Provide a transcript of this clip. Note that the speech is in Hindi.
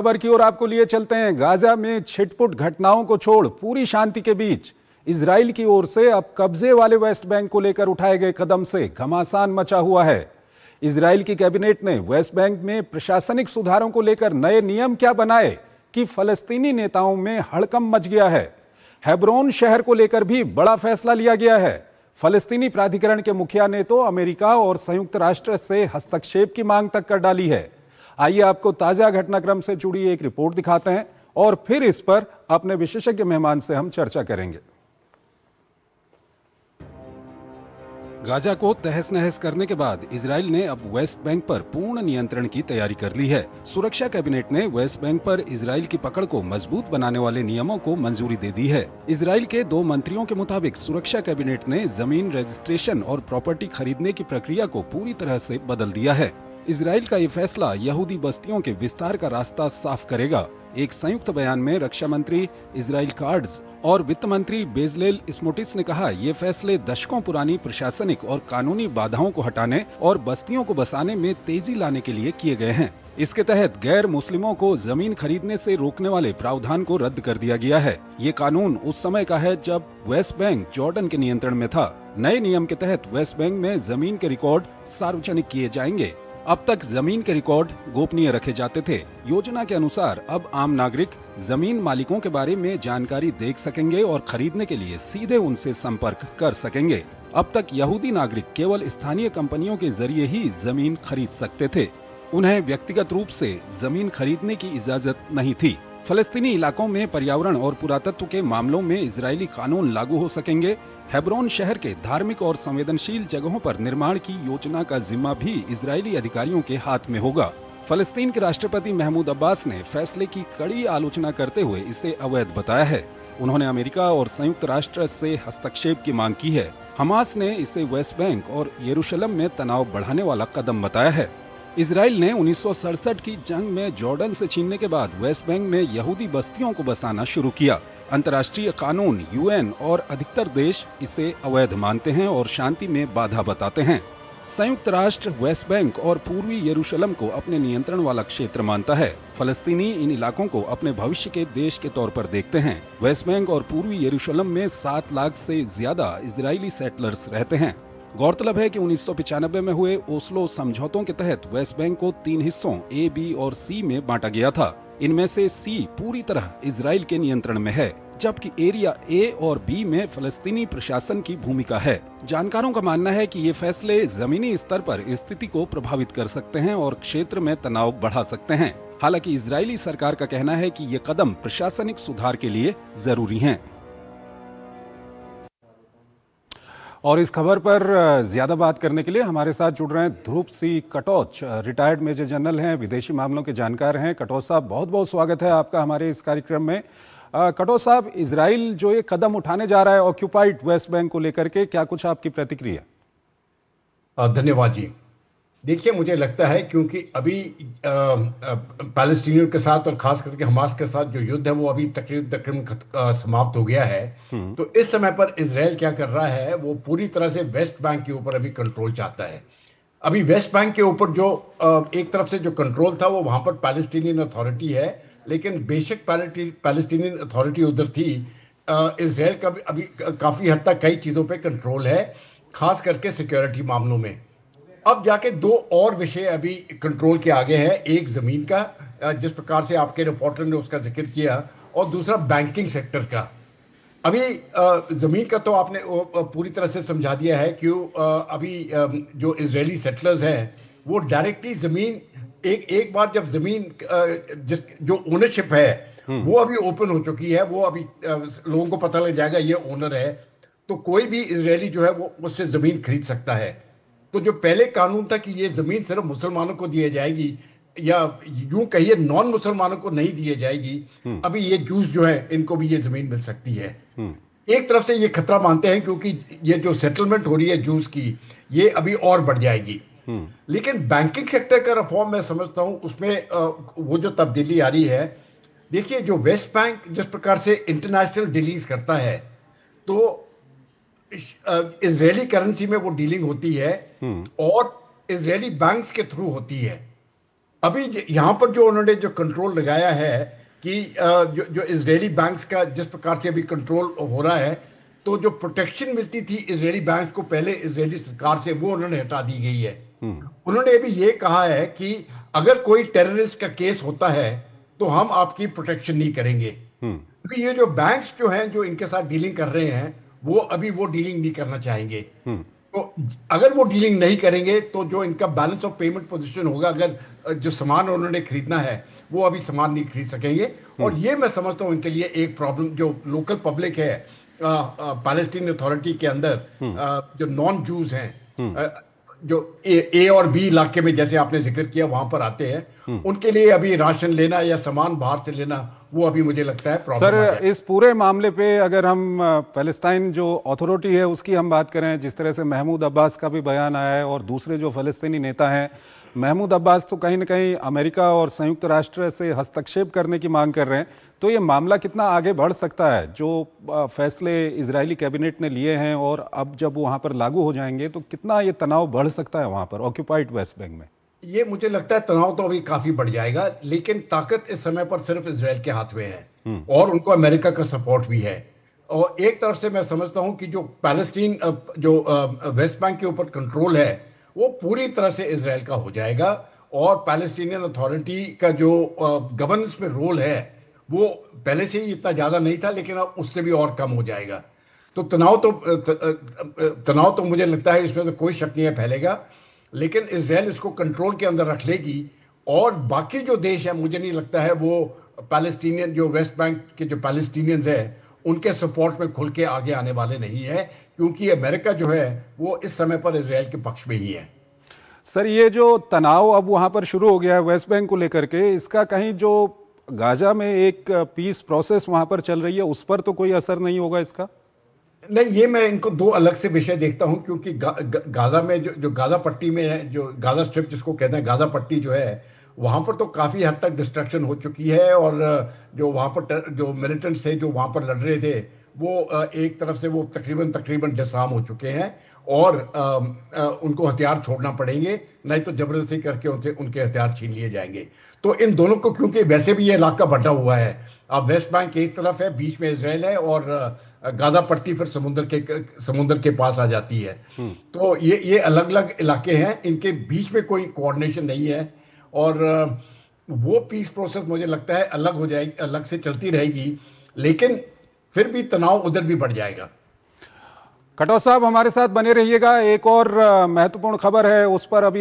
खबर की ओर आपको लिए चलते हैं। गाजा में छिटपुट घटनाओं को छोड़ पूरी शांति के बीच इजराइल की ओर से अब कब्जे वाले वेस्ट बैंक को लेकर उठाए गए कदम से घमासान मचा हुआ है। इजराइल की कैबिनेट ने वेस्ट बैंक में प्रशासनिक सुधारों को लेकर नए नियम क्या बनाए कि फलस्तीनी नेताओं में हड़कंप मच गया है। हेब्रोन शहर को लेकर भी बड़ा फैसला लिया गया है। फलस्तीनी प्राधिकरण के मुखिया ने तो अमेरिका और संयुक्त राष्ट्र से हस्तक्षेप की मांग तक कर डाली है। आइए आपको ताजा घटनाक्रम से जुड़ी एक रिपोर्ट दिखाते हैं और फिर इस पर अपने विशेषज्ञ मेहमान से हम चर्चा करेंगे। गाजा को तहस नहस करने के बाद इजराइल ने अब वेस्ट बैंक पर पूर्ण नियंत्रण की तैयारी कर ली है। सुरक्षा कैबिनेट ने वेस्ट बैंक पर इजराइल की पकड़ को मजबूत बनाने वाले नियमों को मंजूरी दे दी है। इजराइल के 2 मंत्रियों के मुताबिक सुरक्षा कैबिनेट ने जमीन रजिस्ट्रेशन और प्रॉपर्टी खरीदने की प्रक्रिया को पूरी तरह से बदल दिया है। इजराइल का ये फैसला यहूदी बस्तियों के विस्तार का रास्ता साफ करेगा। एक संयुक्त बयान में रक्षा मंत्री इजराइल कार्ड्स और वित्त मंत्री बेजलेल स्मोटिस ने कहा, ये फैसले दशकों पुरानी प्रशासनिक और कानूनी बाधाओं को हटाने और बस्तियों को बसाने में तेजी लाने के लिए किए गए हैं। इसके तहत गैर मुस्लिमों को जमीन खरीदने से रोकने वाले प्रावधान को रद्द कर दिया गया है। ये कानून उस समय का है जब वेस्ट बैंक जॉर्डन के नियंत्रण में था। नए नियम के तहत वेस्ट बैंक में जमीन के रिकॉर्ड सार्वजनिक किए जाएंगे। अब तक जमीन के रिकॉर्ड गोपनीय रखे जाते थे। योजना के अनुसार अब आम नागरिक जमीन मालिकों के बारे में जानकारी देख सकेंगे और खरीदने के लिए सीधे उनसे संपर्क कर सकेंगे। अब तक यहूदी नागरिक केवल स्थानीय कंपनियों के जरिए ही जमीन खरीद सकते थे। उन्हें व्यक्तिगत रूप से जमीन खरीदने की इजाजत नहीं थी। फलस्तीनी इलाकों में पर्यावरण और पुरातत्व के मामलों में इजरायली कानून लागू हो सकेंगे। हेब्रोन शहर के धार्मिक और संवेदनशील जगहों पर निर्माण की योजना का जिम्मा भी इजरायली अधिकारियों के हाथ में होगा। फलस्तीन के राष्ट्रपति महमूद अब्बास ने फैसले की कड़ी आलोचना करते हुए इसे अवैध बताया है। उन्होंने अमेरिका और संयुक्त राष्ट्र से हस्तक्षेप की मांग की है। हमास ने इसे वेस्ट बैंक और यरूशलेम में तनाव बढ़ाने वाला कदम बताया है। इजराइल ने 1967 की जंग में जॉर्डन से छीनने के बाद वेस्ट बैंक में यहूदी बस्तियों को बसाना शुरू किया। अंतर्राष्ट्रीय कानून, यूएन और अधिकतर देश इसे अवैध मानते हैं और शांति में बाधा बताते हैं। संयुक्त राष्ट्र वेस्ट बैंक और पूर्वी यरूशलेम को अपने नियंत्रण वाला क्षेत्र मानता है। फलस्तीनी इन इलाकों को अपने भविष्य के देश के तौर पर देखते हैं। वेस्ट बैंक और पूर्वी यरूशलेम में 7 लाख से ज्यादा इजरायली सेटलर्स रहते हैं। गौरतलब है कि 1995 में हुए ओस्लो समझौतों के तहत वेस्ट बैंक को 3 हिस्सों ए, बी और सी में बांटा गया था। इनमें से सी पूरी तरह इजराइल के नियंत्रण में है, जबकि एरिया ए और बी में फलस्तीनी प्रशासन की भूमिका है। जानकारों का मानना है कि ये फैसले जमीनी स्तर पर स्थिति को प्रभावित कर सकते हैं और क्षेत्र में तनाव बढ़ा सकते हैं। हालांकि इजरायली सरकार का कहना है कि ये कदम प्रशासनिक सुधार के लिए जरूरी हैं। और इस खबर पर ज्यादा बात करने के लिए हमारे साथ जुड़ रहे हैं ध्रुव सी कटोच, रिटायर्ड मेजर जनरल हैं, विदेशी मामलों के जानकार हैं। कटोच साहब, बहुत बहुत स्वागत है आपका हमारे इस कार्यक्रम में। कटोच साहब, इजराइल जो ये कदम उठाने जा रहा है ऑक्यूपाइड वेस्ट बैंक को लेकर के, क्या कुछ आपकी प्रतिक्रिया? धन्यवाद जी। देखिए, मुझे लगता है क्योंकि अभी पैलेस्टीनियों के साथ और खास करके हमास के साथ जो युद्ध है वो अभी तकरीबन समाप्त हो गया है। तो इस समय पर इजराइल क्या कर रहा है, वो पूरी तरह से वेस्ट बैंक के ऊपर अभी कंट्रोल चाहता है। अभी वेस्ट बैंक के ऊपर जो एक तरफ से जो कंट्रोल था वो वहां पर पैलेस्टीनियन अथॉरिटी है, लेकिन बेशक पैलेस्टीनियन अथॉरिटी उधर थी, इजराइल का भी अभी काफी हद तक कई चीजों पर कंट्रोल है, खास करके सिक्योरिटी मामलों में। अब जाके 2 और विषय अभी कंट्रोल के आगे हैं। एक जमीन का, जिस प्रकार से आपके रिपोर्टर ने उसका जिक्र किया, और दूसरा बैंकिंग सेक्टर का। अभी जमीन का तो आपने पूरी तरह से समझा दिया है कि अभी जो इजरायली सेटलर्स हैं वो डायरेक्टली जमीन एक बार जब जमीन जो ओनरशिप है वो अभी ओपन हो चुकी है, वो अभी लोगों को पता लग जाएगा ये ओनर है, तो कोई भी इजरायली जो है वो उससे जमीन खरीद सकता है। तो जो पहले कानून था कि ये जमीन सिर्फ मुसलमानों को दी जाएगी या यूं कहिए नॉन मुसलमानों को नहीं दी जाएगी, अभी ये जूस जो है इनको भी ये जमीन मिल सकती है। एक तरफ से ये खतरा मानते हैं क्योंकि ये जो सेटलमेंट हो रही है जूस की, ये अभी और बढ़ जाएगी। लेकिन बैंकिंग सेक्टर का रिफॉर्म मैं समझता हूं उसमें वो जो तब्दीली आ रही है। देखिए, जो वेस्ट बैंक जिस प्रकार से इंटरनेशनल डीलिंग्स करता है, तो इजरायली करेंसी में वो डीलिंग होती है और इजरायली बैंक्स के थ्रू होती है। अभी यहाँ पर जो उन्होंने जो कंट्रोल लगाया है कि जो जो इजरायली बैंक्स का जिस प्रकार से अभी कंट्रोल हो रहा है, तो जो प्रोटेक्शन मिलती थी इजरायली बैंक्स को पहले इजरायली सरकार से, वो उन्होंने हटा दी गई है। हम्म। उन्होंने अभी ये कहा है कि अगर कोई टेररिस्ट का केस होता है तो हम आपकी प्रोटेक्शन नहीं करेंगे। हम्म। अभी ये जो बैंक्स जो हैं जो इनके साथ डीलिंग कर रहे हैं, वो अभी वो डीलिंग नहीं करना चाहेंगे। हम्म। तो अगर वो डीलिंग नहीं करेंगे तो जो इनका बैलेंस ऑफ पेमेंट पोजीशन होगा, अगर जो सामान उन्होंने खरीदना है वो अभी सामान नहीं खरीद सकेंगे। और ये मैं समझता हूँ इनके लिए एक प्रॉब्लम, जो लोकल पब्लिक है पैलेस्टीन अथॉरिटी के अंदर, जो नॉन जूज हैं, हम्म। जो ए और बी इलाके में जैसे आपने जिक्र किया वहां पर आते हैं, उनके लिए अभी राशन लेना या सामान बाहर से लेना, वो अभी मुझे लगता है प्रॉब्लम सर, आ जाए। इस पूरे मामले पे अगर हम फ़लस्तीन जो अथॉरिटी है उसकी हम बात करें, जिस तरह से महमूद अब्बास का भी बयान आया है और दूसरे जो फ़लस्तीनी नेता हैं, महमूद अब्बास तो कहीं ना कहीं अमेरिका और संयुक्त राष्ट्र से हस्तक्षेप करने की मांग कर रहे हैं, तो ये मामला कितना आगे बढ़ सकता है? जो फैसले इजरायली कैबिनेट ने लिए हैं और अब जब वहाँ पर लागू हो जाएंगे तो कितना ये तनाव बढ़ सकता है वहाँ पर ऑक्यूपाइड वेस्ट बैंक में? ये मुझे लगता है तनाव तो अभी काफी बढ़ जाएगा, लेकिन ताकत इस समय पर सिर्फ इजराइल के हाथ में है और उनको अमेरिका का सपोर्ट भी है। और एक तरफ से मैं समझता हूं कि जो पैलेस्टीन जो वेस्ट बैंक के ऊपर कंट्रोल है, वो पूरी तरह से इजराइल का हो जाएगा। और पैलेस्टीनियन अथॉरिटी का जो गवर्नेंस में रोल है, वो पहले से ही इतना ज्यादा नहीं था, लेकिन अब उससे भी और कम हो जाएगा। तो तनाव तो मुझे लगता है इसमें तो कोई शक नहीं है फैलेगा, लेकिन इसराइल इसको कंट्रोल के अंदर रख लेगी। और बाकी जो देश है, मुझे नहीं लगता है वो पैलेस्टीनियन, जो वेस्ट बैंक के जो पैलेस्टीनियंस है, उनके सपोर्ट में खुल के आगे आने वाले नहीं है, क्योंकि अमेरिका जो है वो इस समय पर इसराइल के पक्ष में ही है। सर, ये जो तनाव अब वहाँ पर शुरू हो गया है वेस्ट बैंक को लेकर के, इसका कहीं जो गाजा में एक पीस प्रोसेस वहाँ पर चल रही है उस पर तो कोई असर नहीं होगा इसका? नहीं, ये मैं इनको दो अलग से विषय देखता हूं, क्योंकि गाजा में जो गाजा पट्टी में है, जो गाजा स्ट्रिप जिसको कहते हैं, गाजा पट्टी जो है, वहां पर तो काफी हद तक डिस्ट्रक्शन हो चुकी है। और जो वहां पर जो मिलिटेंट्स थे जो वहां पर लड़ रहे थे, वो एक तरफ से वो तकरीबन तकरीबन डिसआर्म हो चुके हैं। और उनको हथियार छोड़ना पड़ेंगे, नहीं तो जबरदस्ती करके उनसे उनके हथियार छीन लिए जाएंगे। तो इन दोनों को, क्योंकि वैसे भी ये इलाका बटा हुआ है, अब वेस्ट बैंक एक तरफ है, बीच में इसराइल है, और गाजा पट्टी फिर समुद्र के पास आ जाती है। तो ये अलग अलग इलाके हैं, इनके बीच में कोई कोऑर्डिनेशन नहीं है। और वो पीस प्रोसेस मुझे लगता है अलग हो जाएगी, अलग से चलती रहेगी, लेकिन फिर भी तनाव उधर भी बढ़ जाएगा। खटोस साहब, हमारे साथ बने रहिएगा। एक और महत्वपूर्ण खबर है, उस पर अभी